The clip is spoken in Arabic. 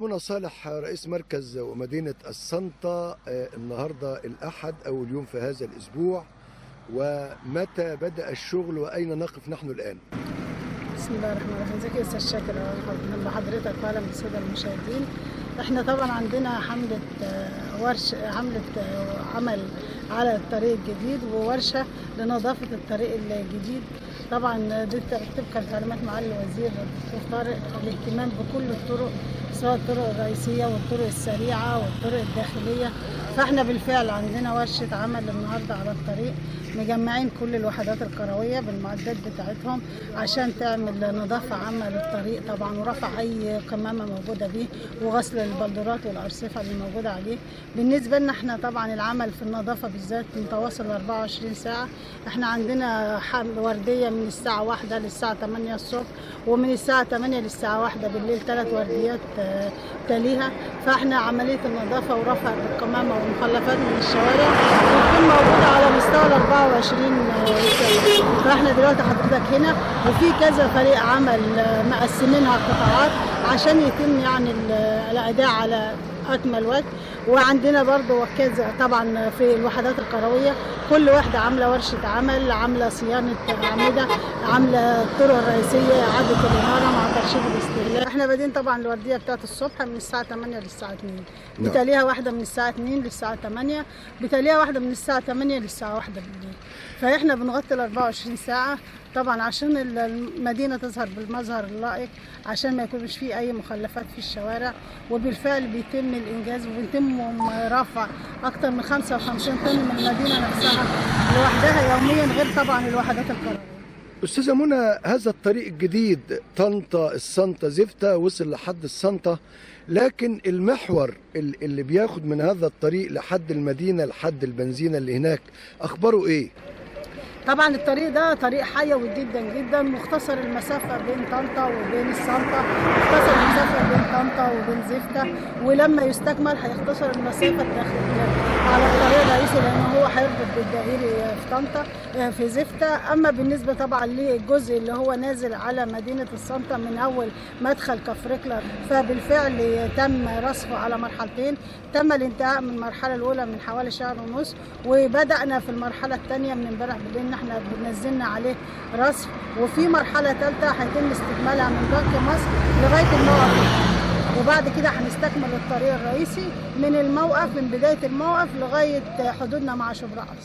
منى صالح رئيس مركز ومدينة السنطة النهاردة الأحد أول يوم في هذا الأسبوع، ومتى بدأ الشغل وأين نقف نحن الآن؟ بسم الله الرحمن الرحيم. ازيك يا استاذ شاكر؟ اهلا بحضرتك واهلا بالساده المشاهدين. احنا طبعا عندنا حمله عمل على الطريق الجديد وورشه لنظافه الطريق الجديد. طبعا دي طبقا لتعليمات معالي الوزير الدكتور طارق، الاهتمام بكل الطرق سواء الطرق الرئيسيه والطرق السريعه والطرق الداخليه. فاحنا بالفعل عندنا ورشه عمل النهارده على الطريق، مجمعين كل الوحدات القرويه بالمعدات بتاعتهم عشان تعمل نظافه عامه للطريق طبعا، ورفع اي قمامه موجوده بيه وغسل البلدرات والارصفه اللي موجوده عليه. بالنسبه لنا احنا طبعا العمل في النظافه بالذات متواصل 24 ساعه. احنا عندنا ورديه من الساعه 1 للساعه 8 الصبح، ومن الساعه 8 للساعه 1 بالليل 3 ورديات تليها. فاحنا عمليه النظافه ورفع القمامه والمخلفات من الشوارع بتكون موجوده على مستوى 24 ساعه. فاحنا دلوقتي حضرتك هنا وفي كذا فريق عمل مقسمينها قطاعات عشان يتم يعني الاداء على اكمل وجه. وعندنا برضو كذا طبعا في الوحدات القرويه كل واحده عامله ورشه عمل، عامله صيانه اعمده، عامله الطرق الرئيسيه، اعاده الاناره مع ترشيد الاستهلاك. احنا بادئين طبعا الورديه بتاعت الصبح من الساعه 8 للساعه 2، بتاليها واحده من الساعه 2 للساعه 8، بتاليها واحده من الساعه 8 للساعه 1 بالليل. فاحنا بنغطي ال 24 ساعه طبعا عشان المدينه تظهر بالمظهر اللائق، عشان ما يكونش فيه اي مخلفات في الشوارع. وبالفعل بيتم الانجاز وبيتم رفع اكثر من 55 طن من المدينه نفسها لوحدها يوميا، غير طبعا الوحدات القرويه. أستاذة منى، هذا الطريق الجديد طنطا السنطة زفتة وصل لحد السنطة، لكن المحور اللي بياخد من هذا الطريق لحد المدينة لحد البنزينة اللي هناك أخباره إيه؟ طبعا الطريق ده طريق حيوي جدا جدا، مختصر المسافه بين طنطا وبين السنطه، مختصر المسافه بين طنطا وبين زفته، ولما يستكمل هيختصر المسافه الداخليه على الطريق الرئيسي لان هو هيربط بالدائري في طنطا في زفته. اما بالنسبه طبعا للجزء اللي هو نازل على مدينه السنطه من اول مدخل كفركلا، فبالفعل تم رصفه على مرحلتين. تم الانتهاء من المرحله الاولى من حوالي شهر ونص، وبدانا في المرحله الثانيه من امبارح بالليل احنا بنزلنا عليه رصف، وفي مرحله ثالثه هيتم استكمالها من بنك مصر لغايه الموقف، وبعد كده هنستكمل الطريق الرئيسي من الموقف، من بدايه الموقف لغايه حدودنا مع شبرا.